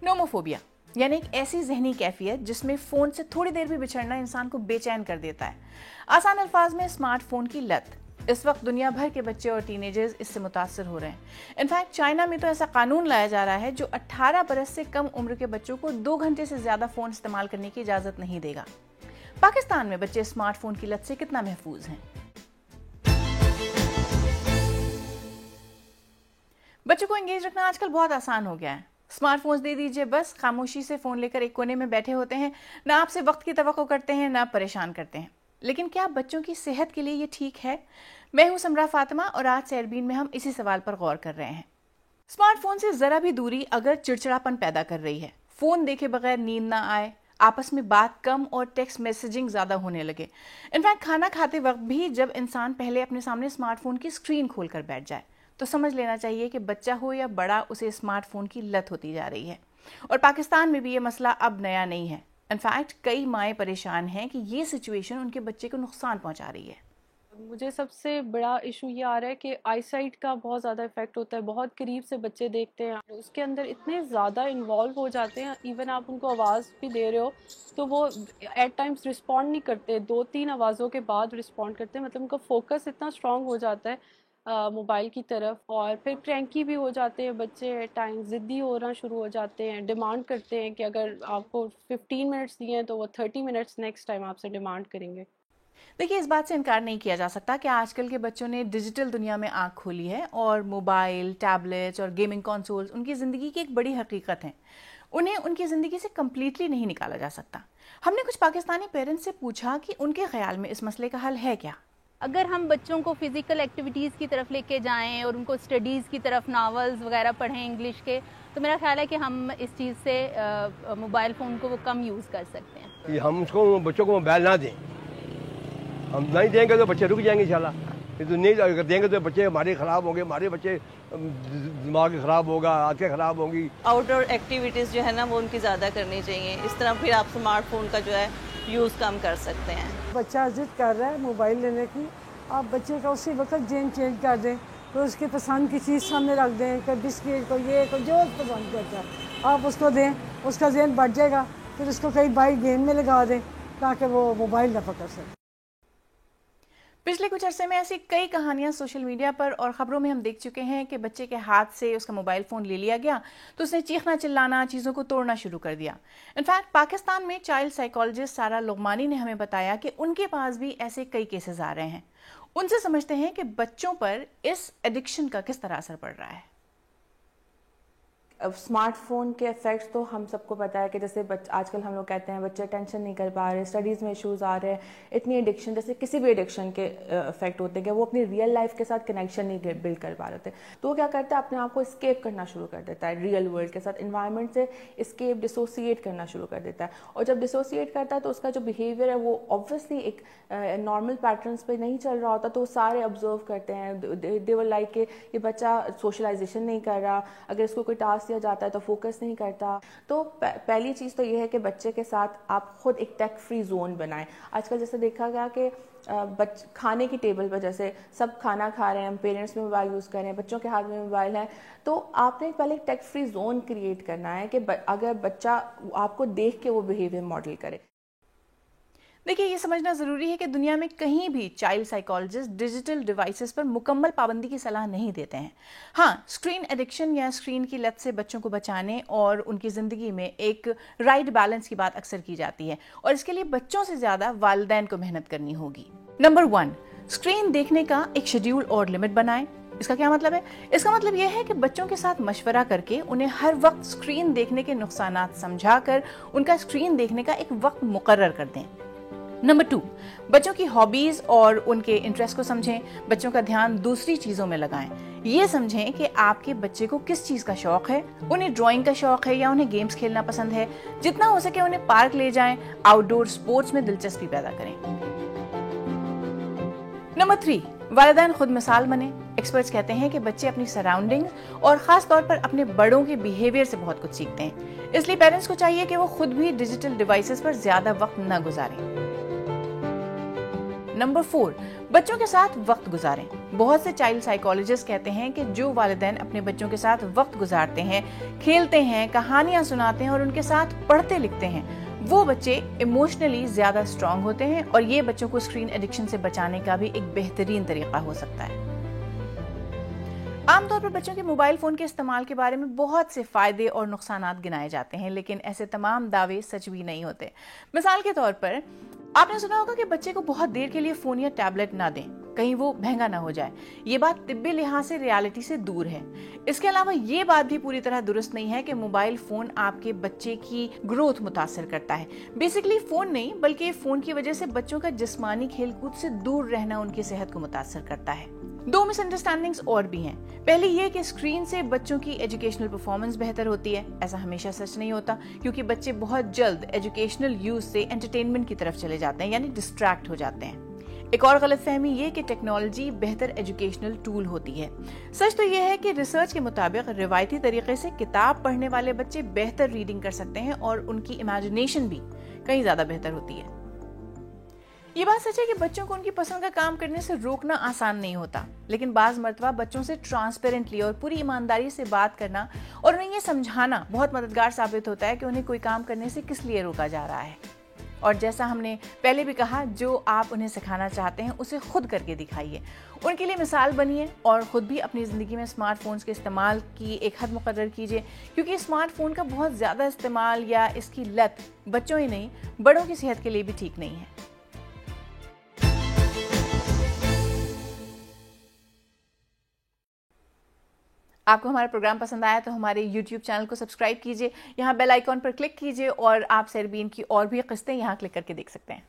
Nomophobia यानी एक ऐसी जहनी कैफियत जिसमें फ़ोन से थोड़ी देर भी बिछड़ना इंसान को बेचैन कर देता है। आसान अल्फाज में स्मार्टफोन की लत। इस वक्त दुनिया भर के बच्चे और टीनेजर्स इससे मुतासर हो रहे हैं। इनफैक्ट चाइना में तो ऐसा कानून लाया जा रहा है जो 18 बरस से कम उम्र के बच्चों को 2 घंटे से ज़्यादा फ़ोन इस्तेमाल करने की इजाज़त नहीं देगा। पाकिस्तान में बच्चे स्मार्टफोन की लत से कितना महफूज हैं? बच्चों को एंगेज रखना आजकल बहुत आसान हो गया है। स्मार्टफोन्स दे दीजिए, बस खामोशी से फ़ोन लेकर एक कोने में बैठे होते हैं, ना आपसे वक्त की तवक्को करते हैं, ना परेशान करते हैं। लेकिन क्या बच्चों की सेहत के लिए ये ठीक है? मैं हूं समरा फातिमा और आज सैरबीन में हम इसी सवाल पर गौर कर रहे हैं। स्मार्टफोन से ज़रा भी दूरी अगर चिड़चिड़ापन पैदा कर रही है, फ़ोन देखे बगैर नींद ना आए, आपस में बात कम और टेक्स्ट मैसेजिंग ज़्यादा होने लगे, इनफैक्ट खाना खाते वक्त भी जब इंसान पहले अपने सामने स्मार्टफोन की स्क्रीन खोल कर बैठ जाए तो समझ लेना चाहिए कि बच्चा हो या बड़ा, उसे स्मार्टफोन की लत होती जा रही है। और पाकिस्तान में भी ये मसला अब नया नहीं है। इनफैक्ट कई माएँ परेशान हैं कि ये सिचुएशन उनके बच्चे को नुकसान पहुंचा रही है। मुझे सबसे बड़ा इशू ये आ रहा है कि आईसाइट का बहुत ज़्यादा इफेक्ट होता है। बहुत करीब से बच्चे देखते हैं, उसके अंदर इतने ज़्यादा इन्वॉल्व हो जाते हैं, इवन आप उनको आवाज़ भी दे रहे हो तो वो एट टाइम्स रिस्पॉन्ड नहीं करते, 2-3 आवाज़ों के बाद रिस्पॉन्ड करते हैं। मतलब उनका फोकस इतना स्ट्रॉन्ग हो जाता है मोबाइल की तरफ, और फिर क्रैंकी भी हो जाते हैं बच्चे, एट टाइम ज़िद्दी होना शुरू हो जाते हैं, डिमांड करते हैं कि अगर आपको 15 मिनट्स दिए हैं तो वो 30 मिनट्स नेक्स्ट टाइम आपसे डिमांड करेंगे। देखिए, इस बात से इनकार नहीं किया जा सकता कि आजकल के बच्चों ने डिजिटल दुनिया में आंख खोली है और मोबाइल, टैबलेट्स और गेमिंग कंसोल्स उनकी ज़िंदगी की एक बड़ी हकीकत है। उन्हें उनकी ज़िंदगी से कम्प्लीटली नहीं निकाला जा सकता। हमने कुछ पाकिस्तानी पेरेंट्स से पूछा कि उनके ख्याल में इस मसले का हल है क्या। अगर हम बच्चों को फ़िज़िकल एक्टिविटीज़ की तरफ लेके जाएं और उनको स्टडीज़ की तरफ, नावल्स वगैरह पढ़ें इंग्लिश के, तो मेरा ख्याल है कि हम इस चीज़ से मोबाइल फ़ोन को वो कम यूज़ कर सकते हैं। कि हम उसको बच्चों को मोबाइल ना दें, हम नहीं देंगे तो बच्चे रुक जाएंगे इंशाल्लाह। तो नहीं अगर देंगे तो बच्चे हमारे ख़राब होंगे, हमारे बच्चे दिमाग ख़राब होगा, आंखें ख़राब होंगी। आउटडोर एक्टिविटीज़ जो है ना वो उनकी ज़्यादा करनी चाहिए। इस तरह फिर आप स्मार्टफोन का जो है यूज़ कम कर सकते हैं। बच्चा जिद कर रहा है मोबाइल लेने की, आप बच्चे का उसी वक्त गेम चेंज कर दें, तो उसकी पसंद की चीज़ सामने रख दें, कोई बिस्किट, कोई ये, कोई जो पसंद करता है आप उसको दें, उसका ज़हन बढ़ जाएगा। फिर उसको कई बार गेम में लगा दें ताकि वो मोबाइल ना पकड़ सके। पिछले कुछ अरसे में ऐसी कई कहानियां सोशल मीडिया पर और ख़बरों में हम देख चुके हैं कि बच्चे के हाथ से उसका मोबाइल फ़ोन ले लिया गया तो उसने चीखना चिल्लाना, चीज़ों को तोड़ना शुरू कर दिया। इनफैक्ट पाकिस्तान में चाइल्ड साइकोलॉजिस्ट सारा लुगमानी ने हमें बताया कि उनके पास भी ऐसे कई केसेस आ रहे हैं। उनसे समझते हैं कि बच्चों पर इस एडिक्शन का किस तरह असर पड़ रहा है। अब स्मार्टफोन के इफ़ेक्ट्स तो हम सबको पता है कि जैसे आजकल हम लोग कहते हैं बच्चे टेंशन नहीं कर पा रहे, स्टडीज़ में इश्यूज आ रहे हैं, इतनी एडिक्शन, जैसे किसी भी एडिक्शन के इफेक्ट होते हैं कि वो अपनी रियल लाइफ के साथ कनेक्शन नहीं बिल्ड कर पा रहे थे। तो वो क्या करता है, अपने आप को एस्केप करना शुरू कर देता है, रियल वर्ल्ड के साथ इन्वायरमेंट से एस्केप, डिसोसिएट करना शुरू कर देता है। और जब डिसोसिएट करता है तो उसका जो बिहेवियर है वो ऑब्वियसली एक नॉर्मल पैटर्न्स पे नहीं चल रहा होता, तो वो सारे ऑब्जर्व करते हैं। दे विल लाइक कि ये बच्चा सोशलाइजेशन नहीं कर रहा, अगर इसको कोई टास्क दिया जाता है तो फोकस नहीं करता। तो पहली चीज़ तो ये है कि बच्चे के साथ आप खुद एक टेक फ्री जोन बनाएं। आजकल जैसे देखा गया कि खाने की टेबल पर जैसे सब खाना खा रहे हैं, पेरेंट्स भी मोबाइल यूज़ कर रहे हैं, बच्चों के हाथ में मोबाइल है, तो आपने पहले एक टेक फ्री जोन क्रिएट करना है कि अगर बच्चा आपको देख के वो बिहेवियर मॉडल करे। देखिए, ये समझना ज़रूरी है कि दुनिया में कहीं भी चाइल्ड साइकोलॉजिस्ट डिजिटल डिवाइसेस पर मुकम्मल पाबंदी की सलाह नहीं देते हैं। हाँ, स्क्रीन एडिक्शन या स्क्रीन की लत से बच्चों को बचाने और उनकी ज़िंदगी में एक राइट बैलेंस की बात अक्सर की जाती है और इसके लिए बच्चों से ज़्यादा वालिदैन को मेहनत करनी होगी। नंबर 1, स्क्रीन देखने का एक शेड्यूल और लिमिट बनाएं। इसका क्या मतलब है? इसका मतलब यह है कि बच्चों के साथ मशवरा करके उन्हें हर वक्त स्क्रीन देखने के नुकसानात समझाकर उनका स्क्रीन देखने का एक वक्त मुकर्रर कर दें। नंबर 2, बच्चों की हॉबीज और उनके इंटरेस्ट को समझें। बच्चों का ध्यान दूसरी चीज़ों में लगाएं। ये समझें कि आपके बच्चे को किस चीज़ का शौक है, उन्हें ड्राइंग का शौक है या उन्हें गेम्स खेलना पसंद है। जितना हो सके उन्हें पार्क ले जाएं, आउटडोर स्पोर्ट्स में दिलचस्पी पैदा करें। नंबर 3, वालिदैन खुद मिसाल बने। एक्सपर्ट्स कहते हैं कि बच्चे अपनी सराउंडिंग्स और ख़ास तौर पर अपने बड़ों के बिहेवियर से बहुत कुछ सीखते हैं। इसलिए पेरेंट्स को चाहिए कि वो खुद भी डिजिटल डिवाइसेस पर ज़्यादा वक्त न गुजारें। नंबर 4, बच्चों के साथ वक्त गुजारें। बहुत से चाइल्ड साइकोलॉजिस्ट कहते हैं कि जो वालिदैन अपने बच्चों के साथ वक्त गुजारते हैं, खेलते हैं, कहानियां सुनाते हैं और उनके साथ पढ़ते लिखते हैं, वो बच्चे इमोशनली ज्यादा स्ट्रांग होते हैं और ये बच्चों को स्क्रीन एडिक्शन से बचाने का भी एक बेहतरीन तरीका हो सकता है। आमतौर पर बच्चों के मोबाइल फोन के इस्तेमाल के बारे में बहुत से फायदे और नुकसानात गिनाए जाते हैं, लेकिन ऐसे तमाम दावे सच भी नहीं होते। मिसाल के तौर पर आपने सुना होगा कि बच्चे को बहुत देर के लिए फोन या टैबलेट ना दें, कहीं वो महंगा ना हो जाए। ये बात तिब्बी लिहाज से रियलिटी से दूर है। इसके अलावा ये बात भी पूरी तरह दुरुस्त नहीं है कि मोबाइल फोन आपके बच्चे की ग्रोथ मुतासर करता है। बेसिकली फोन नहीं, बल्कि फोन की वजह से बच्चों का जिस्मानी खेलकूद से दूर रहना उनकी सेहत को मुतासर करता है। 2 मिसअंडरस्टैंडिंग्स और भी हैं। पहली ये कि स्क्रीन से बच्चों की एजुकेशनल परफॉर्मेंस बेहतर होती है। ऐसा हमेशा सच नहीं होता, क्योंकि बच्चे बहुत जल्द एजुकेशनल यूज से एंटरटेनमेंट की तरफ चले जाते हैं, यानी डिस्ट्रैक्ट हो जाते हैं। एक और गलतफहमी ये कि टेक्नोलॉजी बेहतर एजुकेशनल टूल होती है। सच तो ये है कि रिसर्च के मुताबिक रिवायती तरीके से किताब पढ़ने वाले बच्चे बेहतर रीडिंग कर सकते हैं और उनकी इमेजिनेशन भी कहीं ज्यादा बेहतर होती है। ये बात सच है कि बच्चों को उनकी पसंद का काम करने से रोकना आसान नहीं होता, लेकिन बाज मर्तबा बच्चों से ट्रांसपेरेंटली और पूरी ईमानदारी से बात करना और उन्हें ये समझाना बहुत मददगार साबित होता है कि उन्हें कोई काम करने से किस लिए रोका जा रहा है। और जैसा हमने पहले भी कहा, जो आप उन्हें सिखाना चाहते हैं उसे खुद करके दिखाइए, उनके लिए मिसाल बनिए और खुद भी अपनी ज़िंदगी में स्मार्टफोन्स के इस्तेमाल की एक हद मुकर्रर कीजिए, क्योंकि स्मार्टफोन का बहुत ज़्यादा इस्तेमाल या इसकी लत बच्चों ही नहीं, बड़ों की सेहत के लिए भी ठीक नहीं है। आपको हमारा प्रोग्राम पसंद आया तो हमारे YouTube चैनल को सब्सक्राइब कीजिए, यहाँ बेल आइकॉन पर क्लिक कीजिए और आप सेरबीन की और भी किस्तें यहाँ क्लिक करके देख सकते हैं।